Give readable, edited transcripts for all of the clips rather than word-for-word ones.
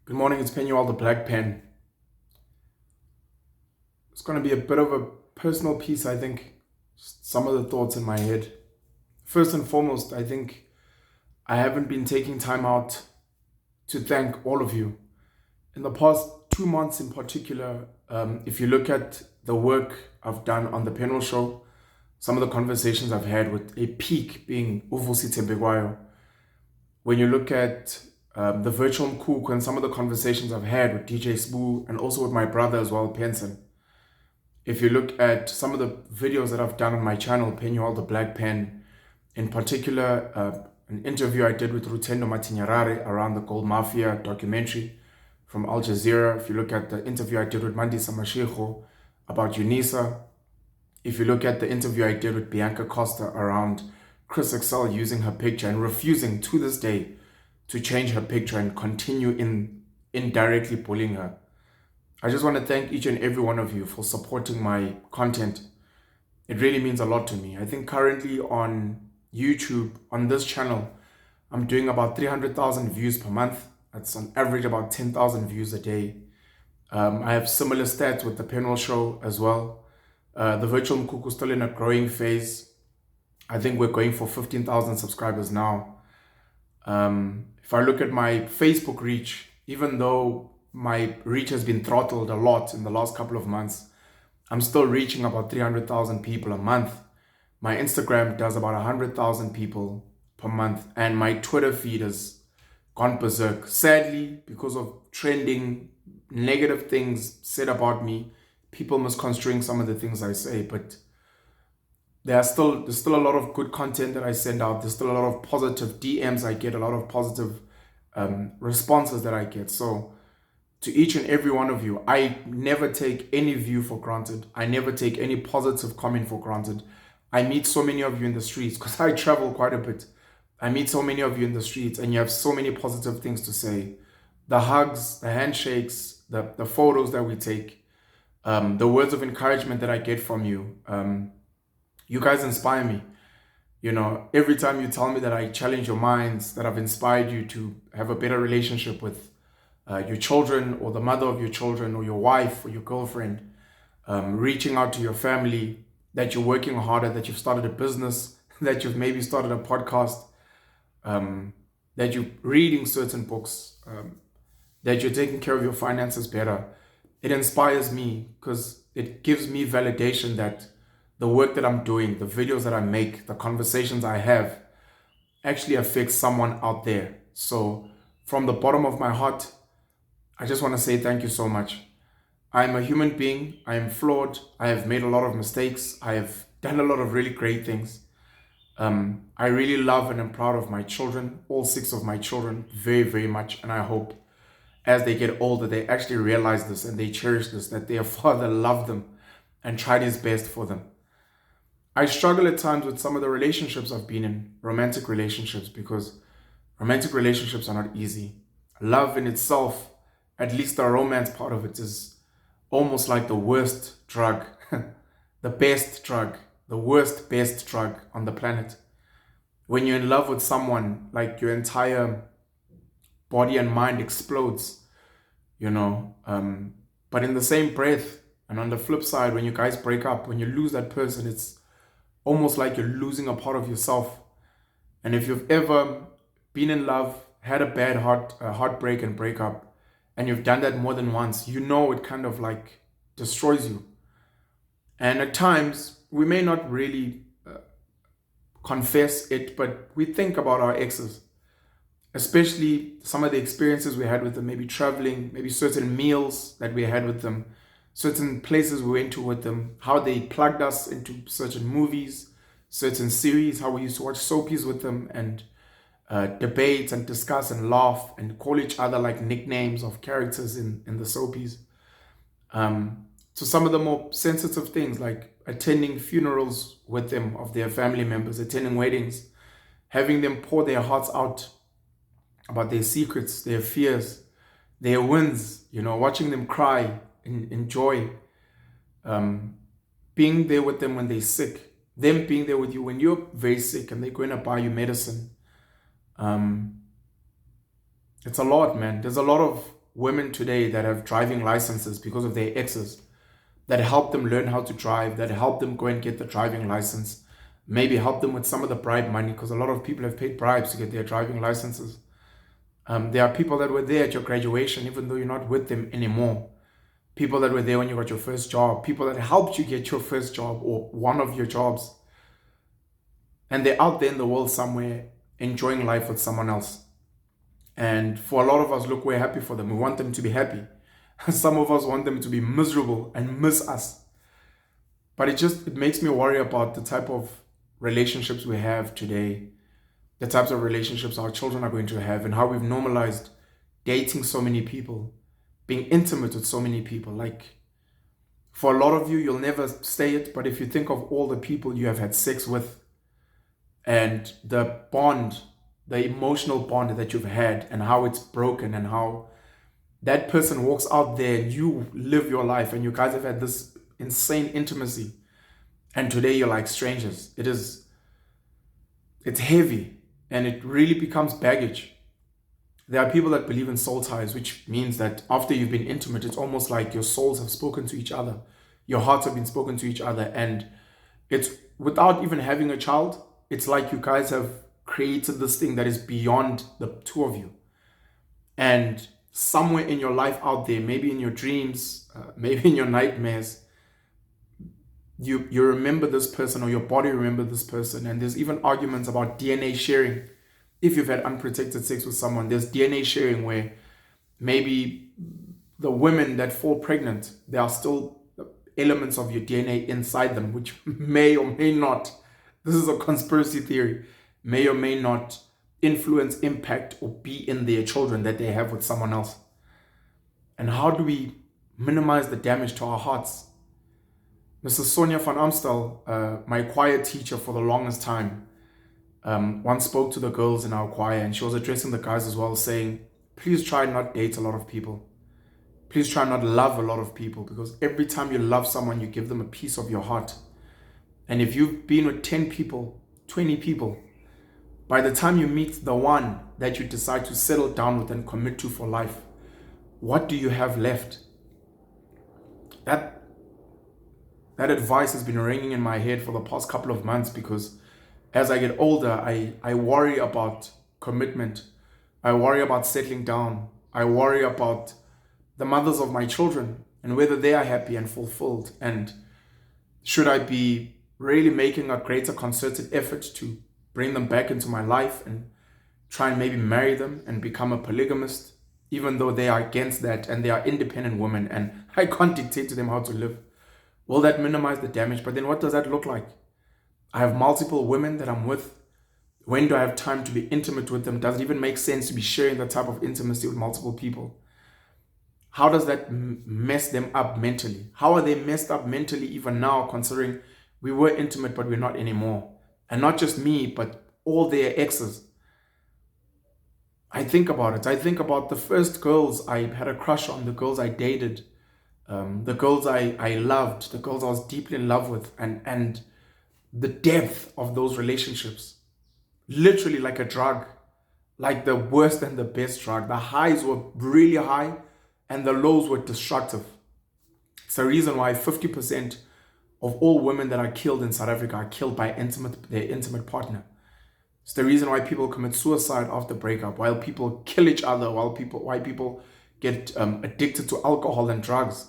Good morning, it's Penuel the Black Pen. It's going to be a bit of a personal piece, I think. Just some of the thoughts in my head. First and foremost, I think I haven't been taking time out to thank all of you. In the past 2 months in particular, if you look at the work I've done on the panel show, some of the conversations I've had with a peak being Uvusi Tembekwayo, when you look at the virtual Mkuku and some of the conversations I've had with DJ Sbu and also with my brother as well, Penson. If you look at some of the videos that I've done on my channel, Penuel the Black Pen, in particular, an interview I did with Rutendo Matinyarare around the Gold Mafia documentary from Al Jazeera. If you look at the interview I did with Mandisa Mashego about UNISA. If you look at the interview I did with Bianca Costa around Chris Excel using her picture and refusing to this day to change her picture and continue indirectly bullying her. I just want to thank each and every one of you for supporting my content. It really means a lot to me. I think currently on YouTube, on this channel, I'm doing about 300,000 views per month. That's on average about 10,000 views a day. I have similar stats with the panel show as well. The virtual Mkuku is still in a growing phase. I think we're going for 15,000 subscribers now. If I look at my Facebook reach, even though my reach has been throttled a lot in the last couple of months, I'm still reaching about 300,000 people a month. My Instagram does about 100,000 people per month, and my Twitter feed has gone berserk. Sadly, because of trending negative things said about me, people misconstruing some of the things I say, but there's still a lot of good content that I send out. There's still a lot of positive DMs I get, a lot of positive responses that I get. So to each and every one of you, I never take any view for granted. I never take any positive comment for granted. I meet so many of you in the streets because I travel quite a bit. I meet so many of you in the streets and you have so many positive things to say. The hugs, the handshakes, the photos that we take, the words of encouragement that I get from you. You guys inspire me. You know, every time you tell me that I challenge your minds, that I've inspired you to have a better relationship with your children or the mother of your children or your wife or your girlfriend, reaching out to your family, that you're working harder, that you've started a business, that you've maybe started a podcast, that you're reading certain books, that you're taking care of your finances better. It inspires me because it gives me validation that the work that I'm doing, the videos that I make, the conversations I have actually affects someone out there. So from the bottom of my heart, I just want to say thank you so much. I'm a human being. I am flawed. I have made a lot of mistakes. I have done a lot of really great things. I really love and am proud of my children, all 6 of my children, very, very much. And I hope as they get older, they actually realize this and they cherish this, that their father loved them and tried his best for them. I struggle at times with some of the relationships I've been in, romantic relationships, because romantic relationships are not easy. Love in itself, at least the romance part of it, is almost like the worst drug, the best drug, the worst best drug on the planet. When you're in love with someone, like your entire body and mind explodes, you know. But in the same breath, and on the flip side, when you guys break up, when you lose that person, it's almost like you're losing a part of yourself. And if you've ever been in love, had a bad heartbreak and breakup, and you've done that more than once, you know it kind of like destroys you. And at times, we may not really confess it, but we think about our exes, especially some of the experiences we had with them, maybe traveling, maybe certain meals that we had with them, certain places we went to with them, how they plugged us into certain movies, certain series, how we used to watch soapies with them and debate and discuss and laugh and call each other like nicknames of characters in the soapies. To some of the more sensitive things like attending funerals with them of their family members, attending weddings, having them pour their hearts out about their secrets, their fears, their wins, you know, watching them cry in joy, being there with them when they're sick, them being there with you when you're very sick and they're going to buy you medicine. It's a lot, man. There's a lot of women today that have driving licenses because of their exes, that help them learn how to drive, that help them go and get the driving license, maybe help them with some of the bribe money, because a lot of people have paid bribes to get their driving licenses. There are people that were there at your graduation, even though you're not with them anymore. People that were there when you got your first job, people that helped you get your first job or one of your jobs. And they're out there in the world somewhere enjoying life with someone else. And for a lot of us, look, we're happy for them. We want them to be happy. Some of us want them to be miserable and miss us. But it makes me worry about the type of relationships we have today, the types of relationships our children are going to have, and how we've normalized dating so many people, being intimate with so many people. Like, for a lot of you, you'll never say it, but if you think of all the people you have had sex with and the bond, the emotional bond that you've had and how it's broken and how that person walks out there and you live your life and you guys have had this insane intimacy and today you're like strangers. It's heavy and it really becomes baggage. There are people that believe in soul ties, which means that after you've been intimate, it's almost like your souls have spoken to each other. Your hearts have been spoken to each other. And it's without even having a child, it's like you guys have created this thing that is beyond the two of you. And somewhere in your life out there, maybe in your dreams, maybe in your nightmares, you remember this person or your body remember this person. And there's even arguments about DNA sharing. If you've had unprotected sex with someone, there's DNA sharing where maybe the women that fall pregnant, there are still elements of your DNA inside them, which may or may not, this is a conspiracy theory, may or may not influence, impact, or be in their children that they have with someone else. And how do we minimize the damage to our hearts? Mrs. Sonia van Amstel, my choir teacher for the longest time, once spoke to the girls in our choir, and she was addressing the guys as well, saying, please try not date a lot of people. Please try not love a lot of people, because every time you love someone, you give them a piece of your heart. And if you've been with 10 people, 20 people, by the time you meet the one that you decide to settle down with and commit to for life, what do you have left? That advice has been ringing in my head for the past couple of months, because as I get older, I worry about commitment. I worry about settling down. I worry about the mothers of my children and whether they are happy and fulfilled. And should I be really making a greater concerted effort to bring them back into my life and try and maybe marry them and become a polygamist, even though they are against that and they are independent women and I can't dictate to them how to live? Will that minimize the damage? But then what does that look like? I have multiple women that I'm with. When do I have time to be intimate with them? Does it even make sense to be sharing that type of intimacy with multiple people? How does that mess them up mentally? How are they messed up mentally even now, considering we were intimate but we're not anymore? And not just me, but all their exes. I think about it. I think about the first girls I had a crush on, the girls I dated, the girls I loved, the girls I was deeply in love with, and the depth of those relationships. Literally like a drug, like the worst and the best drug. The highs were really high and the lows were destructive. It's the reason why 50% of all women that are killed in South Africa are killed by their intimate partner. It's the reason why people commit suicide after breakup, while people kill each other, why people get addicted to alcohol and drugs.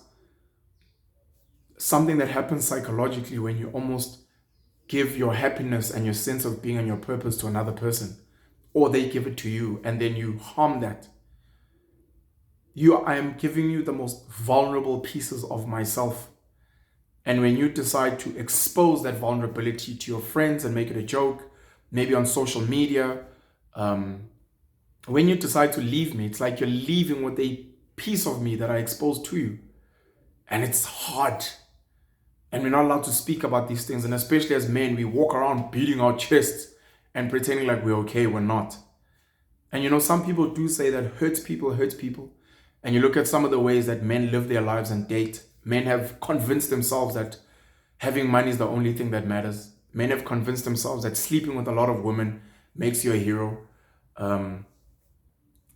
Something that happens psychologically when you almost give your happiness and your sense of being and your purpose to another person, or they give it to you and then you harm that. I am giving you the most vulnerable pieces of myself. And when you decide to expose that vulnerability to your friends and make it a joke, maybe on social media, when you decide to leave me, it's like you're leaving with a piece of me that I exposed to you. And it's hard. And we're not allowed to speak about these things. And especially as men, we walk around beating our chests and pretending like we're okay. We're not. And some people do say that hurts people. And you look at some of the ways that men live their lives and date. Men have convinced themselves that having money is the only thing that matters. Men have convinced themselves that sleeping with a lot of women makes you a hero.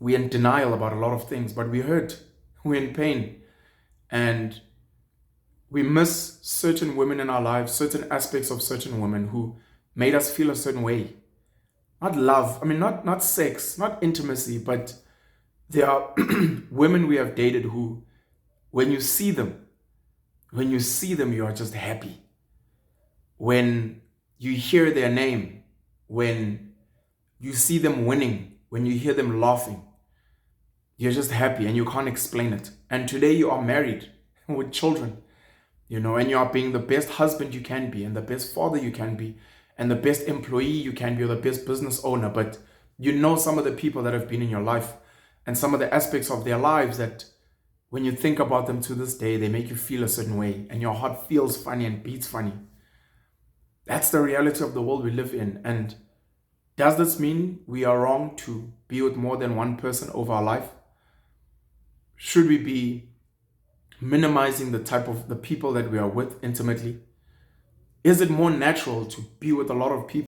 we're in denial about a lot of things, but we're hurt, we're in pain, and we miss certain women in our lives, certain aspects of certain women who made us feel a certain way. Not love, I mean, not sex, not intimacy, but there are women we have dated who, when you see them, you are just happy. When you hear their name, when you see them winning, when you hear them laughing, you're just happy and you can't explain it. And today you are married with children, and you are being the best husband you can be, and the best father you can be, and the best employee you can be, or the best business owner. But some of the people that have been in your life and some of the aspects of their lives that when you think about them to this day, they make you feel a certain way and your heart feels funny and beats funny. That's the reality of the world we live in. And does this mean we are wrong to be with more than one person over our life? Should we be minimizing the people that we are with intimately? Is it more natural to be with a lot of people?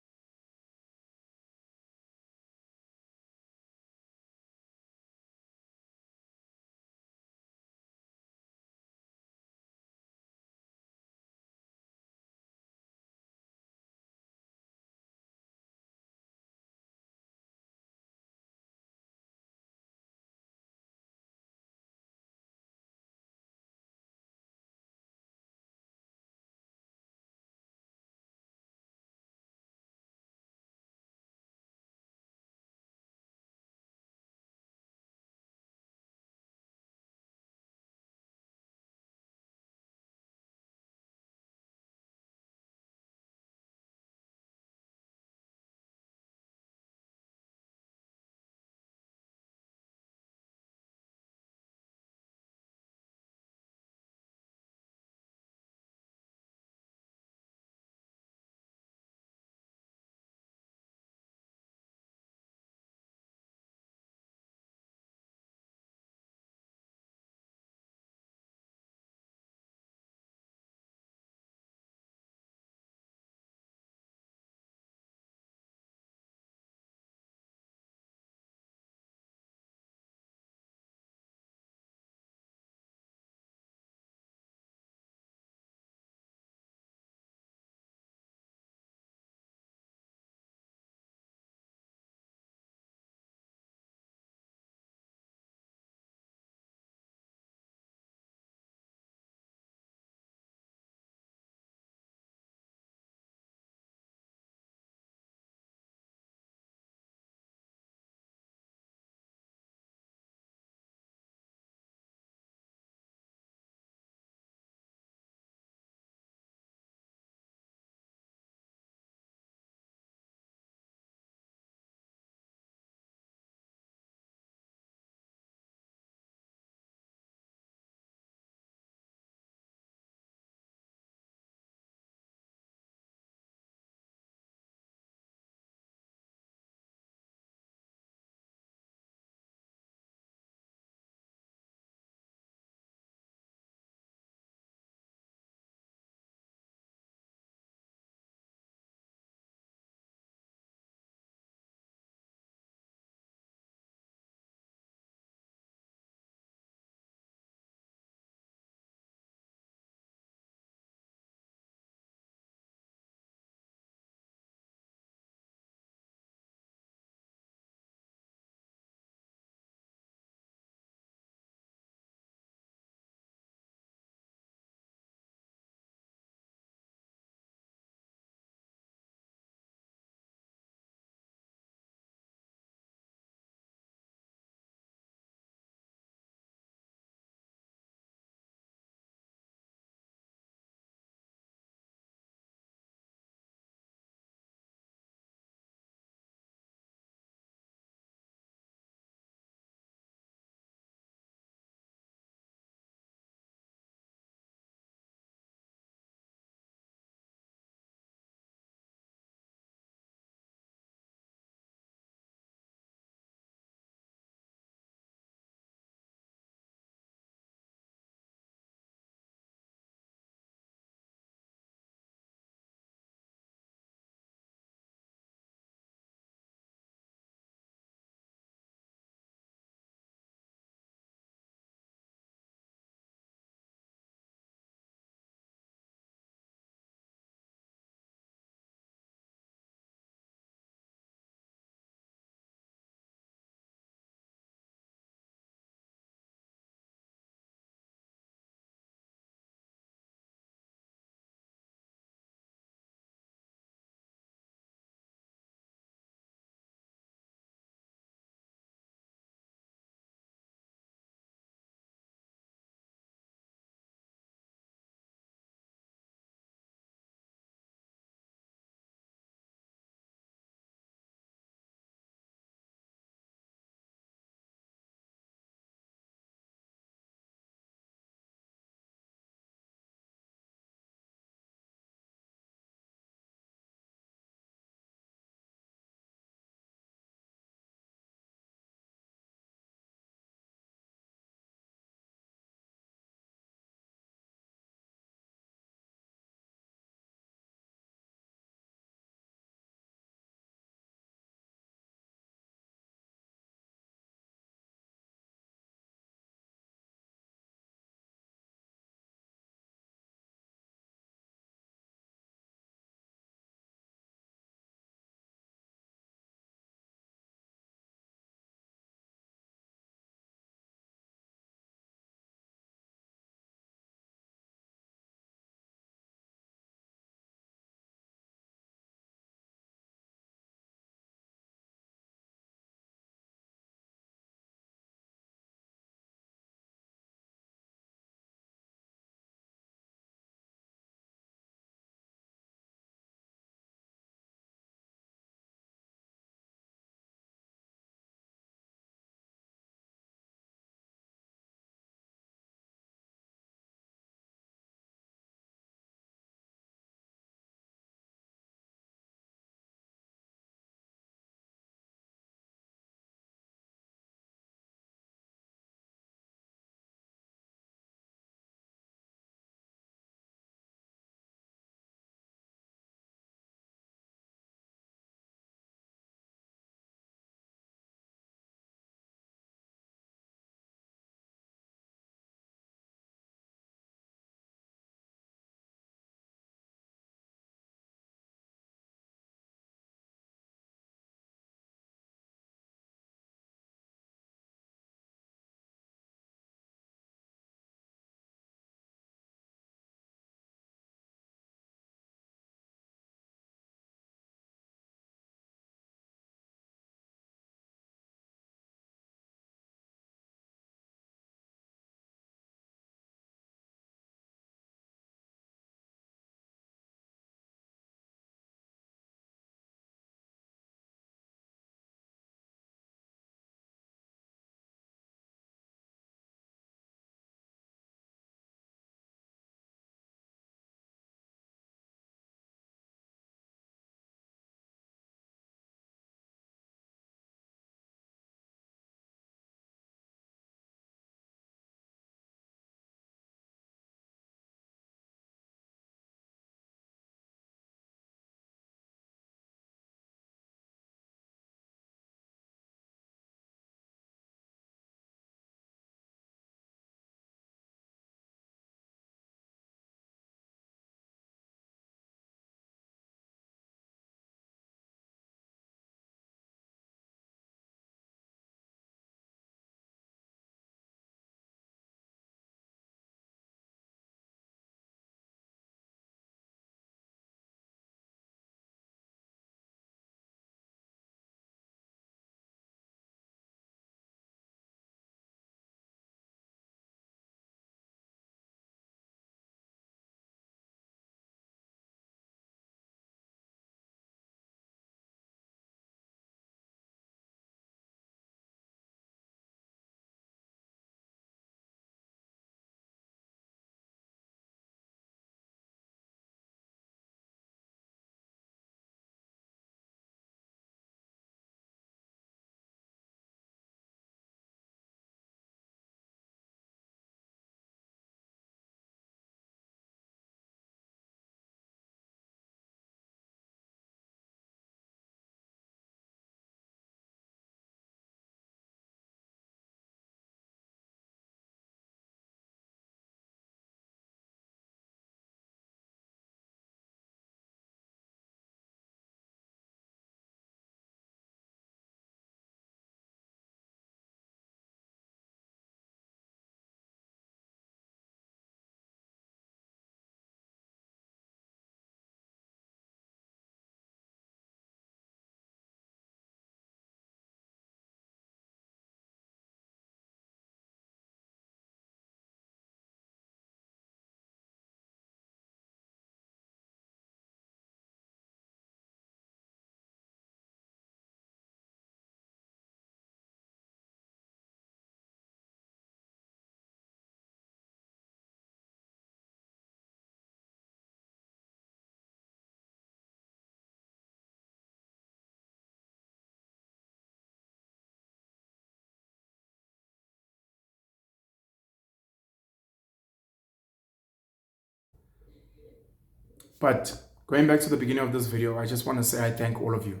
But going back to the beginning of this video, I just want to say I thank all of you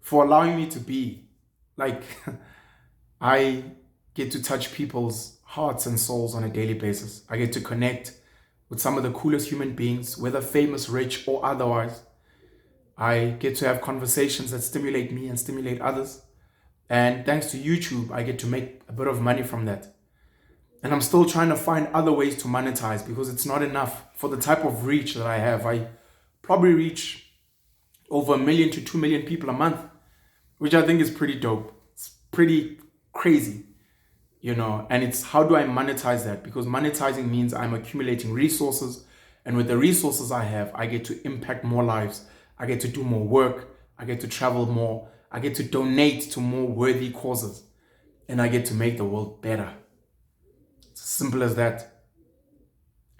for allowing me to be. Like, I get to touch people's hearts and souls on a daily basis. I get to connect with some of the coolest human beings, whether famous, rich, or otherwise. I get to have conversations that stimulate me and stimulate others. And thanks to YouTube, I get to make a bit of money from that. And I'm still trying to find other ways to monetize because it's not enough for the type of reach that I have. I probably reach over 1 million to 2 million people a month, which I think is pretty dope. It's pretty crazy, and it's how do I monetize that? Because monetizing means I'm accumulating resources, and with the resources I have, I get to impact more lives. I get to do more work. I get to travel more. I get to donate to more worthy causes, and I get to make the world better. It's as simple as that.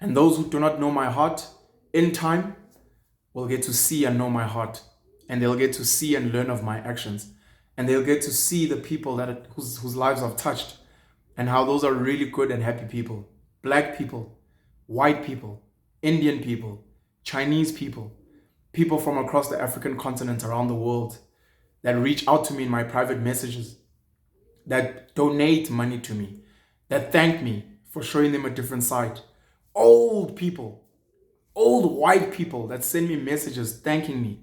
And those who do not know my heart, in time, will get to see and know my heart. And they'll get to see and learn of my actions. And they'll get to see the people whose lives I've touched and how those are really good and happy people. Black people, white people, Indian people, Chinese people, people from across the African continent around the world that reach out to me in my private messages, that donate money to me, that thank me for showing them a different side. Old people, old white people that send me messages thanking me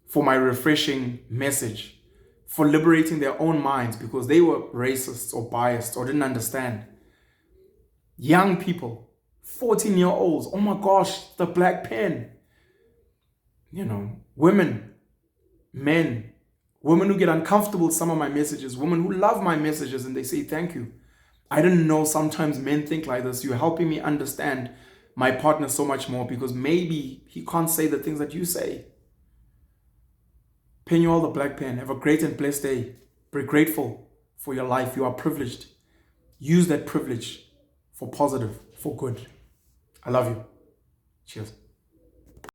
for my refreshing message, for liberating their own minds because they were racist or biased or didn't understand. Young people, 14-year-olds, oh my gosh, the black pen. Women, men, women who get uncomfortable with some of my messages, women who love my messages and they say thank you. I didn't know sometimes men think like this. You're helping me understand my partner so much more because maybe he can't say the things that you say. Pen you all the black pen. Have a great and blessed day. Be grateful for your life. You are privileged. Use that privilege for positive, for good. I love you. Cheers.